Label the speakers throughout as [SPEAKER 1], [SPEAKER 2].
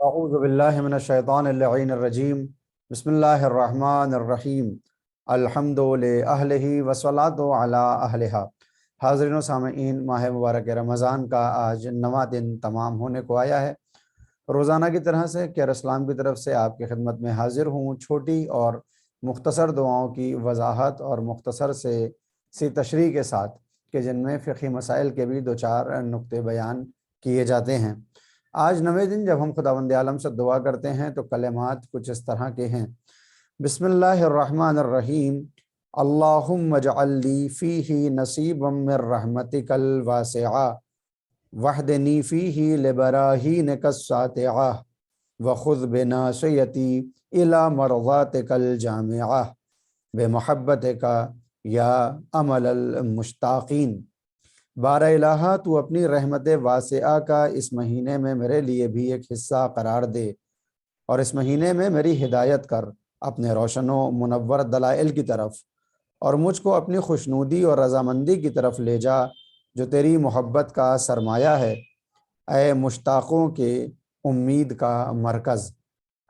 [SPEAKER 1] अऊज़ु बिल्लाहि मिनश्शैतानिर्रजीम बिस्मिल्लाहिर्रहमानिर्रहीम अल्हम्दु लिअहलिही वस्सलातु अला अहलिहा। हाज़रीन व सामईन, माह मुबारक रमज़ान का आज 9वां दिन तमाम होने को आया है। रोज़ाना की तरह से केयर इस्लाम की तरफ से आपकी खिदमत में हाज़िर हूँ, छोटी और मुख्तसर दुआओं की वजाहत और मुख्तसर सी तशरीह के साथ, कि जिनमें फ़िक़ही मसाइल के भी दो चार नुक्ते बयान किए जाते हैं। आज 9वें दिन जब हम खुदावंद आलम से दुआ करते हैं तो कलिमात कुछ इस तरह के हैं। बिस्मिल्लाहिर्रहमानिर्रहीम, अल्लाहुम्मा जअल्ली फ़ीही नसीबम मिर रहमतिकल वासिआ वहदनी फ़ीही लिबराहीनिकस सातिआ वख़ुज़ बिनासियती इला मरज़ातिकल जामिआ बेमुहब्बतिका या अमलल मुश्ताक़ीन। बारा इलाहा, तू अपनी रहमत वासिआ का इस महीने में मेरे लिए भी एक हिस्सा करार दे और इस महीने में मेरी हिदायत कर अपने रोशनो मुनव्वर दलाइल की तरफ, और मुझको अपनी खुशनूदी और रज़ामंदी की तरफ ले जा जो तेरी मोहब्बत का सरमाया है, ए मुश्ताक़ों के उम्मीद का मरकज़।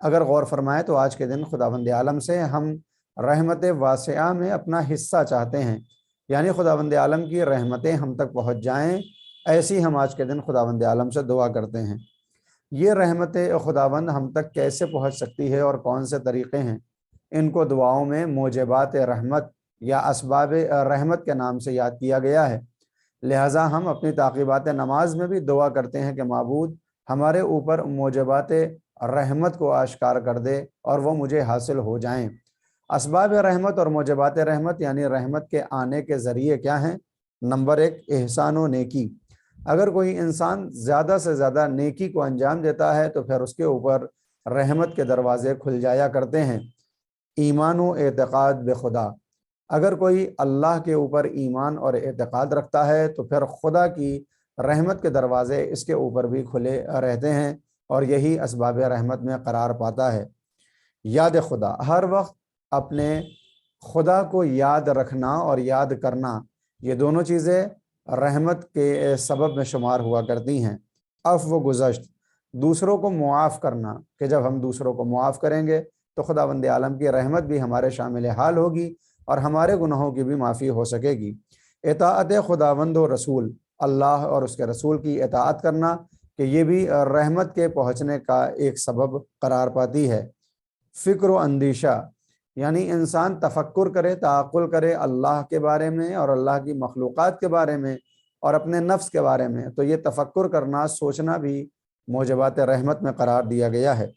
[SPEAKER 1] अगर गौर फरमाएँ तो आज के दिन खुदावंद आलम से हम रहमत वासिआ में अपना हिस्सा चाहते हैं, यानी खुदावंद आलम की रहमतें हम तक पहुँच जाएँ, ऐसी हम आज के दिन खुदावंद आलम से दुआ करते हैं। ये रहमत खुदावंद हम तक कैसे पहुँच सकती है और कौन से तरीक़े हैं, इनको दुआओं में मोजबात रहमत या असबाब रहमत के नाम से याद किया गया है। लिहाजा हम अपनी ताक़ीबात नमाज में भी दुआ करते हैं कि माबूद हमारे ऊपर मोजबात रहमत को आश्कार कर दे और वो मुझे हासिल हो जाएं। असबाब रहमत और मोजबात रहमत यानी रहमत के आने के ज़रिए क्या हैं? नंबर 1, एहसान व नेकी। अगर कोई इंसान ज़्यादा से ज़्यादा नेकी को अंजाम देता है तो फिर उसके ऊपर रहमत के दरवाज़े खुल जाया करते हैं। ईमान व एतक़ाद बेखुदा, अगर कोई अल्लाह के ऊपर ईमान और एतक़ाद रखता है तो फिर खुदा की रहमत के दरवाज़े इसके ऊपर भी खुले रहते हैं और यही असबाब रहमत में करार पाता है। याद खुदा, हर वक्त अपने खुदा को याद रखना और याद करना, ये दोनों चीज़ें रहमत के सबब में शुमार हुआ करती हैं। अफ़्व गुज़श्त, दूसरों को मुआफ़ करना, कि जब हम दूसरों को मुआफ़ करेंगे तो खुदावंद आलम की रहमत भी हमारे शामिल हाल होगी और हमारे गुनाहों की भी माफ़ी हो सकेगी। इताअत खुदावंद व रसूल, अल्लाह और उसके रसूल की इताअत करना, कि ये भी रहमत के पहुँचने का एक सबब करार पाती है। फ़िक्र व अंदेशा, यानी इंसान तफक्कुर करे, ताक़ुल करे अल्लाह के बारे में और अल्लाह की मखलूक़ात के बारे में और अपने नफ्स के बारे में, तो ये तफक्कुर करना, सोचना भी मोजबात रहमत में करार दिया गया है।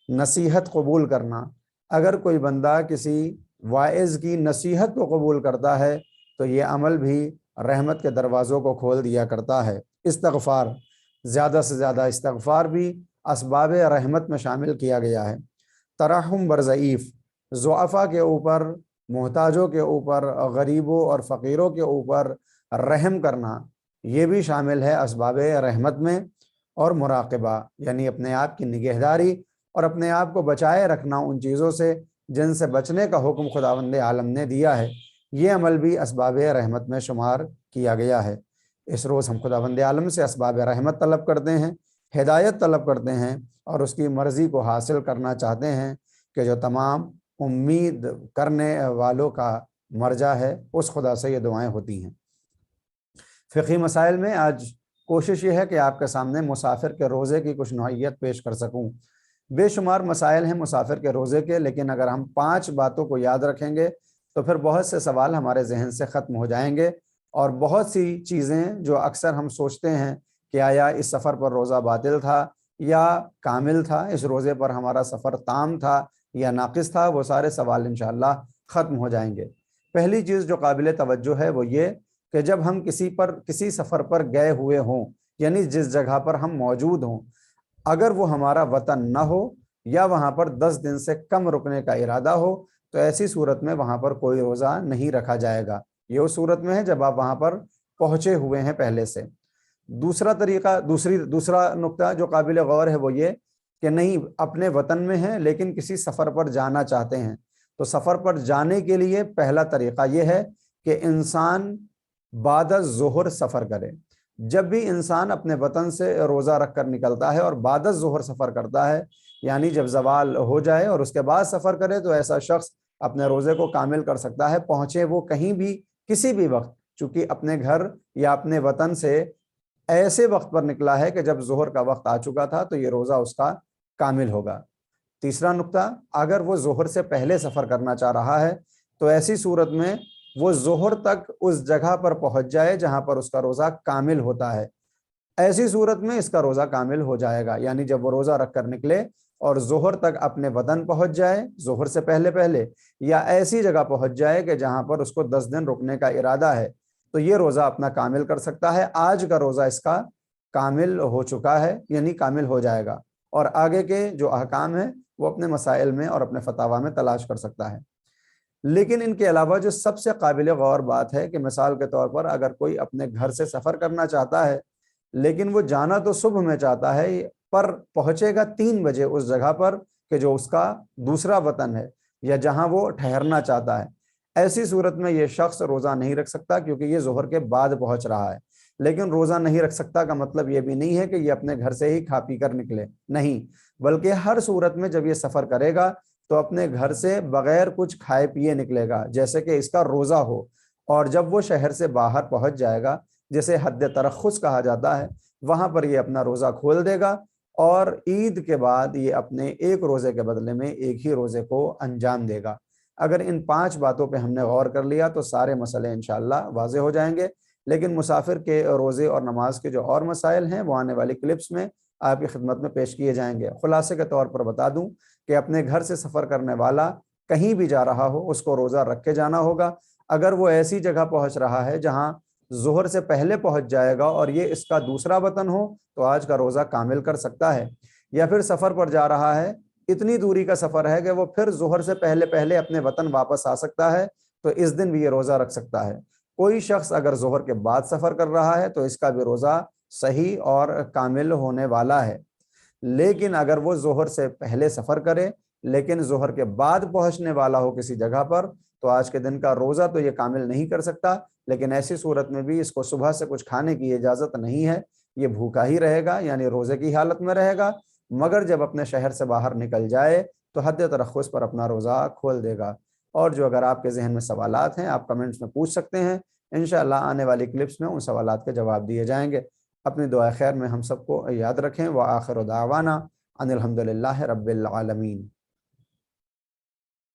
[SPEAKER 1] नसीहत कबूल करना, अगर कोई बंदा किसी वाइज़ की नसीहत को कबूल करता है तो ये अमल भी रहमत के दरवाज़ों को खोल दिया करता है। इस्तग़फ़ार, ज़्यादा से ज़्यादा इस्तग़फ़ार भी असबाब रहमत में शामिल किया गया है। तरहम बरज़ईफ़, ज़ुअफ़ा के ऊपर, मोहताजों के ऊपर, गरीबों और फ़कीरों के ऊपर रहम करना, ये भी शामिल है असबाब रहमत में। और मुराक़बा, यानी अपने आप की निगहदारी और अपने आप को बचाए रखना उन चीज़ों से जिनसे बचने का हुक्म खुदावंद आलम ने दिया है, ये अमल भी असबाब रहमत में शुमार किया गया है। इस रोज़ हम खुदावंद आलम से असबाब रहमत तलब करते हैं, हिदायत तलब करते हैं और उसकी मर्ज़ी को हासिल करना चाहते हैं, कि जो तमाम उम्मीद करने वालों का मर्जा है, उस खुदा से ये दुआएँ होती हैं। फ़िक़ही मसाइल में आज कोशिश ये है कि आपके सामने मुसाफिर के रोज़े की कुछ नौइयत पेश कर सकूँ। बेशुमार मसाइल हैं मुसाफिर के रोज़े के, लेकिन अगर हम 5 बातों को याद रखेंगे तो फिर बहुत से सवाल हमारे जहन से ख़त्म हो जाएंगे और बहुत सी चीज़ें जो अक्सर हम सोचते हैं कि आया इस सफ़र पर रोज़ा बातिल था या कामिल था, इस रोज़े पर हमारा सफ़र ताम था या नाक़िस था, वो सारे सवाल इंशाअल्लाह ख़त्म हो जाएंगे। पहली चीज़ जो काबिल तवज्जो है वो ये कि जब हम किसी सफ़र पर गए हुए हों, यानी जिस जगह पर हम मौजूद हों, अगर वो हमारा वतन न हो या वहाँ पर 10 दिन से कम रुकने का इरादा हो, तो ऐसी सूरत में वहाँ पर कोई रोज़ा नहीं रखा जाएगा। ये उस सूरत में है जब आप वहाँ पर पहुँचे हुए हैं पहले से। दूसरा नुक्ता जो काबिल गौर है वो ये कि नहीं, अपने वतन में हैं लेकिन किसी सफ़र पर जाना चाहते हैं, तो सफ़र पर जाने के लिए पहला तरीक़ा ये है कि इंसान बाद ज़ोहर सफ़र करे। جب بھی انسان اپنے وطن سے روزہ رکھ کر نکلتا ہے اور بعد الظہر سفر کرتا ہے، یعنی جب زوال ہو جائے اور اس کے بعد سفر کرے، تو ایسا شخص اپنے روزے کو کامل کر سکتا ہے، پہنچے وہ کہیں بھی کسی بھی وقت، چونکہ اپنے گھر یا اپنے وطن سے ایسے وقت پر نکلا ہے کہ جب ظہر کا وقت آ چکا تھا، تو یہ روزہ اس کا کامل ہوگا۔ تیسرا نقطہ، اگر وہ ظہر سے پہلے سفر کرنا چاہ رہا ہے تو ایسی صورت میں وہ ظہر تک اس جگہ پر پہنچ جائے جہاں پر اس کا روزہ کامل ہوتا ہے، ایسی صورت میں اس کا روزہ کامل ہو جائے گا۔ یعنی جب وہ روزہ رکھ کر نکلے اور ظہر تک اپنے وطن پہنچ جائے ظہر سے پہلے پہلے، یا ایسی جگہ پہنچ جائے کہ جہاں پر اس کو 10 دن رکنے کا ارادہ ہے، تو یہ روزہ اپنا کامل کر سکتا ہے۔ آج کا روزہ اس کا کامل ہو چکا ہے، یعنی کامل ہو جائے گا، اور آگے کے جو احکام ہیں وہ اپنے مسائل میں اور اپنے فتاوی میں تلاش کر سکتا ہے۔ لیکن ان کے علاوہ جو سب سے قابل غور بات ہے کہ مثال کے طور پر اگر کوئی اپنے گھر سے سفر کرنا چاہتا ہے، لیکن وہ جانا تو صبح میں چاہتا ہے، پر پہنچے گا 3 بجے اس جگہ پر کہ جو اس کا دوسرا وطن ہے یا جہاں وہ ٹھہرنا چاہتا ہے، ایسی صورت میں یہ شخص روزہ نہیں رکھ سکتا، کیونکہ یہ ظہر کے بعد پہنچ رہا ہے۔ لیکن روزہ نہیں رکھ سکتا کا مطلب یہ بھی نہیں ہے کہ یہ اپنے گھر سے ہی کھا پی کر نکلے، نہیں، بلکہ ہر صورت میں جب یہ سفر کرے گا تو اپنے گھر سے بغیر کچھ کھائے پیے نکلے گا، جیسے کہ اس کا روزہ ہو، اور جب وہ شہر سے باہر پہنچ جائے گا، جسے حد ترخص کہا جاتا ہے، وہاں پر یہ اپنا روزہ کھول دے گا، اور عید کے بعد یہ اپنے ایک روزے کے بدلے میں ایک ہی روزے کو انجام دے گا۔ اگر ان 5 باتوں پہ ہم نے غور کر لیا تو سارے مسئلے انشاءاللہ واضح ہو جائیں گے۔ لیکن مسافر کے روزے اور نماز کے جو اور مسائل ہیں وہ آنے والی کلپس میں آپ کی خدمت میں پیش کیے جائیں گے۔ خلاصے کے طور پر بتا دوں کہ اپنے گھر سے سفر کرنے والا کہیں بھی جا رہا ہو، اس کو روزہ رکھ کے جانا ہوگا۔ اگر وہ ایسی جگہ پہنچ رہا ہے جہاں ظہر سے پہلے پہنچ جائے گا اور یہ اس کا دوسرا وطن ہو، تو آج کا روزہ کامل کر سکتا ہے۔ یا پھر سفر پر جا رہا ہے، اتنی دوری کا سفر ہے کہ وہ پھر ظہر سے پہلے پہلے اپنے وطن واپس آ سکتا ہے، تو اس دن بھی یہ روزہ رکھ سکتا ہے۔ کوئی شخص اگر ظہر کے بعد سفر کر رہا ہے تو اس کا بھی روزہ صحیح اور کامل ہونے والا ہے۔ لیکن اگر وہ ظہر سے پہلے سفر کرے لیکن ظہر کے بعد پہنچنے والا ہو کسی جگہ پر، تو آج کے دن کا روزہ تو یہ کامل نہیں کر سکتا، لیکن ایسی صورت میں بھی اس کو صبح سے کچھ کھانے کی اجازت نہیں ہے، یہ بھوکا ہی رہے گا، یعنی روزے کی حالت میں رہے گا، مگر جب اپنے شہر سے باہر نکل جائے تو حد ترخص پر اپنا روزہ کھول دے گا۔ اور جو اگر آپ کے ذہن میں سوالات ہیں آپ کمنٹس میں پوچھ سکتے ہیں، انشاءاللہ آنے والی کلپس میں ان سوالات کے جواب دیے جائیں گے۔ اپنی دعا خیر میں ہم سب کو یاد رکھیں۔ وآخر دعوانا ان الحمدللہ رب العالمین۔